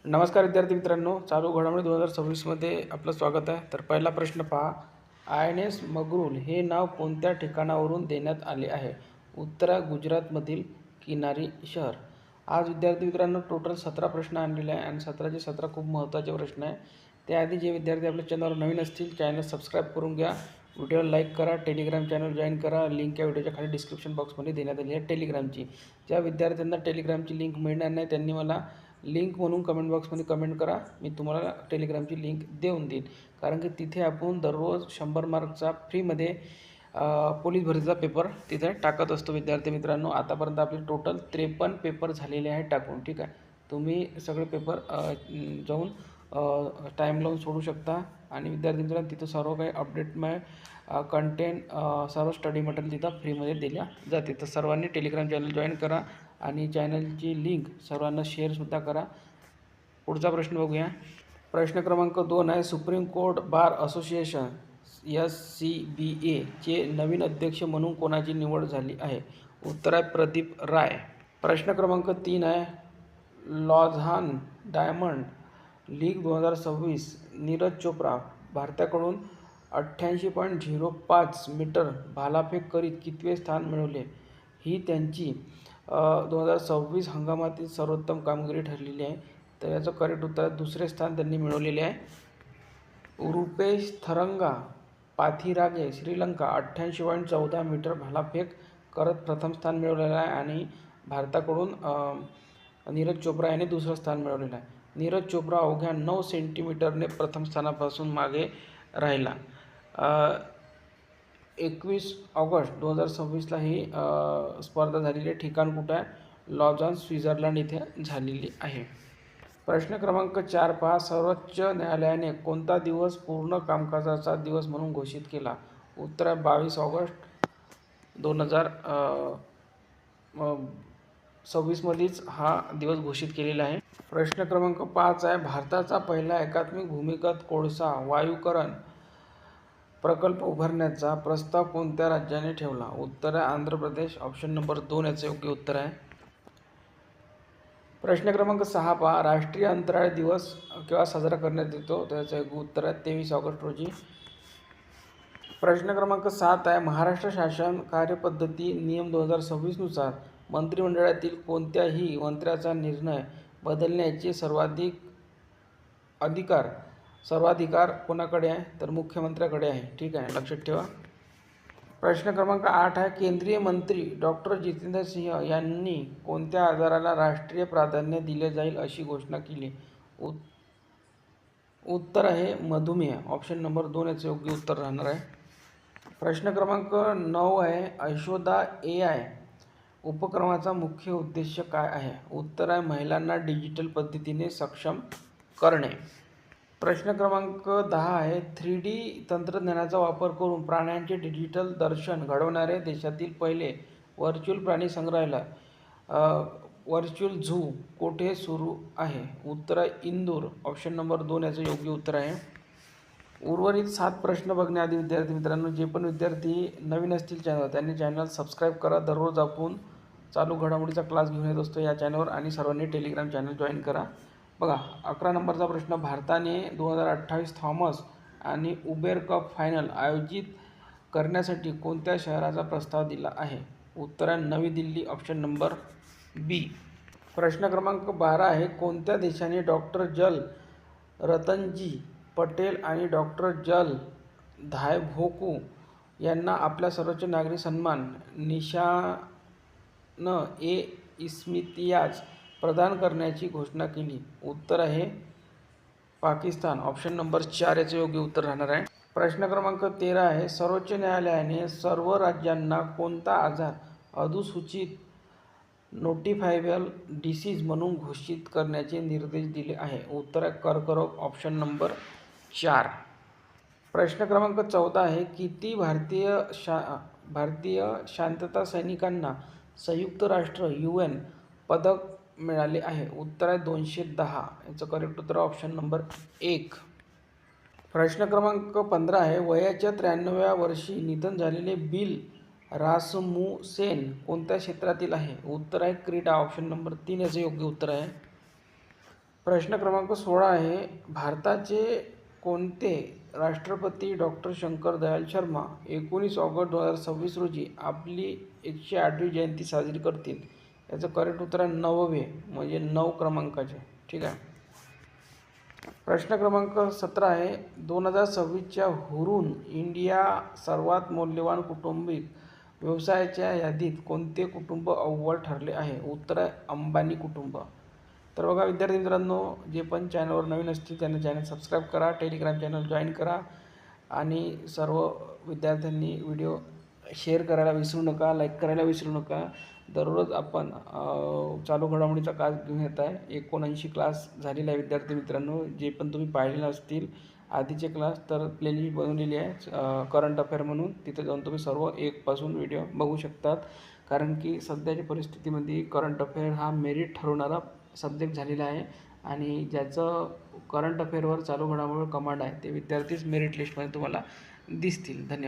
नमस्कार विद्यार्थी मित्रांनो, चालू घडामोडी 2026मध्ये आपलं स्वागत आहे. तर पहिला प्रश्न पहा, INS मगरूल हे नाव कोणत्या ठिकाणावरून देण्यात आले आहे? उत्तर आहे गुजरातमधील किनारी शहर. आज विद्यार्थी मित्रांनो टोटल 17 प्रश्न आणलेले आहे आणि 17चे 17 खूप महत्त्वाचे प्रश्न आहे. त्याआधी जे विद्यार्थी आपल्या चॅनलवर नवीन असतील चॅनल सबस्क्राईब करून घ्या, व्हिडिओला लाईक करा, टेलिग्राम चॅनल जॉईन करा. लिंक या व्हिडिओच्या खाली डिस्क्रिप्शन बॉक्समध्ये देण्यात आली आहे टेलिग्रामची. ज्या विद्यार्थ्यांना टेलिग्रामची लिंक मिळणार नाही त्यांनी मला लिंक म्हणून कमेंट बॉक्समध्ये कमेंट करा, मी तुम्हाला टेलिग्रामची लिंक देऊन देईन. कारण की तिथे आपण दररोज 100 मार्कचा फ्रीमध्ये पोलीस भरतीचा पेपर तिथे टाकत असतो. विद्यार्थी मित्रांनो, आतापर्यंत आपले टोटल 53 पेपर झालेले आहेत टाकून. ठीक आहे, तुम्ही सगळे पेपर जाऊन टाईम लावून सोडू शकता. आणि विद्यार्थी मित्रांनो, तिथं सर्व काही अपडेटमय कंटेंट, सर्व स्टडी मटेरियल तिथं फ्रीमध्ये दिल्या जाते. तर सर्वांनी टेलिग्राम चॅनल जॉईन करा आणि चॅनलची लिंक सर्वांना शेअरसुद्धा करा. पुढचा प्रश्न बघूया. प्रश्न क्रमांक 2 आहे, supreme court bar association SCBA चे नवीन अध्यक्ष म्हणून कोणाची निवड झाली आहे? उत्तर आहे प्रदीप राय. प्रश्न क्रमांक 3 आहे, Lausanne diamond league 2026 Neeraj Chopra भारताकडून 88.05 मीटर भालाफेक करीत कितवे स्थान मिळवले? ही त्यांची 2026 हंगामातील सर्वोत्तम कामगिरी ठरलेली आहे. तर याचं करेक्ट उत्तर आहे दुसरे स्थान त्यांनी मिळवलेले आहे. रुपेश थरंगा पाथिरागे श्रीलंका 88.14 मीटर भालाफेक करत प्रथम स्थान मिळवलेलं आहे आणि भारताकडून नीरज चोप्रा याने दुसरं स्थान मिळवलेलं आहे. नीरज चोप्रा अवघ्या 9 सेंटीमीटरने प्रथम स्थानापासून मागे राहिला. 21 ऑगस्ट 2026ला ही स्पर्धा झालेली आहे. ठिकाण कुठं आहे? लॉझान स्वित्झर्लंड इथे झालेली आहे. प्रश्न क्रमांक 4 पहा, सर्वोच्च न्यायालयाने कोणता दिवस पूर्ण कामकाजाचा दिवस म्हणून घोषित केला? उत्तर आहे 22 ऑगस्ट 2026मध्येच हा दिवस घोषित केलेला आहे. प्रश्न क्रमांक 5 आहे, भारताचा पहिला एकात्मिक भूमिगत कोळसा वायुकरण प्रकल्प उभारण्याचा प्रस्ताव कोणत्या राज्याने ठेवला? उत्तर आहे आंध्र प्रदेश. ऑप्शन नंबर 2 याचे योग्य उत्तर आहे. प्रश्न क्रमांक 6 पहा, राष्ट्रीय अंतराळ दिवस केव्हा साजरा करण्यात येतो? त्याचं योग्य उत्तर आहे 23 ऑगस्ट रोजी. प्रश्न क्रमांक 7 आहे, महाराष्ट्र शासन कार्यपद्धती नियम 2026 नुसार मंत्रिमंडळातील कोणत्याही मंत्र्याचा निर्णय बदलण्याचे सर्वाधिकार कोणाकडे आहे? तर मुख्यमंत्र्याकडे आहे. ठीक आहे, लक्षात ठेवा. प्रश्न क्रमांक 8 आहे, केंद्रीय मंत्री डॉक्टर जितेंद्र सिंह यांनी कोणत्या आजाराला राष्ट्रीय प्राधान्य दिले जाईल अशी घोषणा केली? उत्तर आहे मधुमेह. ऑप्शन नंबर 2 याचे योग्य उत्तर राहणार आहे. प्रश्न क्रमांक 9 आहे, यशोदा AI उपक्रमाचा मुख्य उद्देश काय आहे? उत्तर आहे महिलांना डिजिटल पद्धतीने सक्षम करणे. प्रश्न क्रमांक 10 आहे, 3D तंत्रज्ञानाचा वापर करून प्राण्यांचे डिजिटल दर्शन घडवणारे देशातील पहिले व्हर्च्युअल प्राणी संग्रहालय व्हर्च्युअल झू कोठे सुरू आहे? उत्तर आहे इंदूर. ऑप्शन नंबर 2 याचं योग्य उत्तर आहे. उर्वरित 7 प्रश्न बघण्याआधी विद्यार्थी मित्रांनो, जे पण विद्यार्थी नवीन असतील चॅनल त्यांनी चॅनल सबस्क्राईब करा. दररोज आपण चालू घडामोडीचा क्लास घेऊन येत असतो या चॅनलवर आणि सर्वांनी टेलिग्राम चॅनल जॉईन करा. बघा, 11 नंबरचा प्रश्न, भारताने 2028 थॉमस आणि उबेर कप फायनल आयोजित करण्यासाठी कोणत्या शहराचा प्रस्ताव दिला आहे? उत्तर आहे नवी दिल्ली. Option number B. प्रश्न क्रमांक 12 आहे, कोणत्या देशाने डॉक्टर जल रतनजी पटेल आणि डॉक्टर जल धायभोकू यांना आपला सर्वोच्च नागरी सन्मान निशान-ए-इस्मितियाज प्रदान करण्याची घोषणा केली? उत्तर आहे पाकिस्तान. ऑप्शन नंबर 4 याचे योग्य उत्तर राहणार आहे. प्रश्न क्रमांक 13 आहे, सर्वोच्च न्यायालयाने सर्व राज्यांना कोणता आजार अधिसूचित नोटिफायबल डिसीज म्हणून घोषित करण्याचे निर्देश दिले आहे? उत्तर आहे कर्करोग. Option number 4. प्रश्न क्रमांक 14 आहे, किती भारतीय शांतता सैनिकांना संयुक्त राष्ट्र UN पदक मिळाले आहे? उत्तर आहे 210. याचं करेक्ट उत्तर ऑप्शन नंबर 1. प्रश्न क्रमांक 15 आहे, वयाच्या 93व्या वर्षी निधन झालेले बिल रासमुसेन कोणत्या क्षेत्रातील आहे? उत्तर आहे क्रीडा. ऑप्शन नंबर 3 याचे योग्य उत्तर आहे. प्रश्न क्रमांक 16 आहे, भारताचे कोणते राष्ट्रपती डॉक्टर शंकर दयाळ शर्मा 19 ऑगस्ट 2026 रोजी आपली 108वी जयंती साजरी करतील? याचं करेक्ट उत्तर आहे 9वे, म्हणजे 9 क्रमांकाचे. ठीक आहे. प्रश्न क्रमांक 17 आहे, 2026च्या हुरून इंडिया सर्वात मौल्यवान कौटुंबिक व्यवसायाच्या यादीत कोणते कुटुंब अव्वल ठरले आहे? उत्तर आहे अंबानी कुटुंब. तर बघा विद्यार्थी मित्रांनो, जे पण चॅनलवर नवीन असतील त्यांनी चॅनल सबस्क्राईब करा, टेलिग्राम चॅनल जॉईन करा आणि सर्व विद्यार्थ्यांनी व्हिडिओ शेअर करायला विसरू नका, लाईक करायला विसरू नका. दररोज आपण चालू घडामोडीचा क्लास घेऊन येत आहे. 79 क्लास झालेला आहे विद्यार्थी मित्रांनो. जे पण तुम्ही पाहिलेले असतील आधीचे क्लास, तर प्लेलिस्ट बनवलेली आहे करंट अफेअर म्हणून, तिथे जाऊन तुम्ही सर्व 1 पासून व्हिडिओ बघू शकतात. कारण की सध्याच्या परिस्थितीमध्ये करंट अफेअर हा मेरिट ठरवणारा सब्जेक्ट झालेला आहे आणि ज्याचं करंट अफेअरवर चालू घडामोडीवर कमांड आहे ते विद्यार्थीच मेरिट लिस्टमध्ये तुम्हाला दिसतील. धन्यवाद.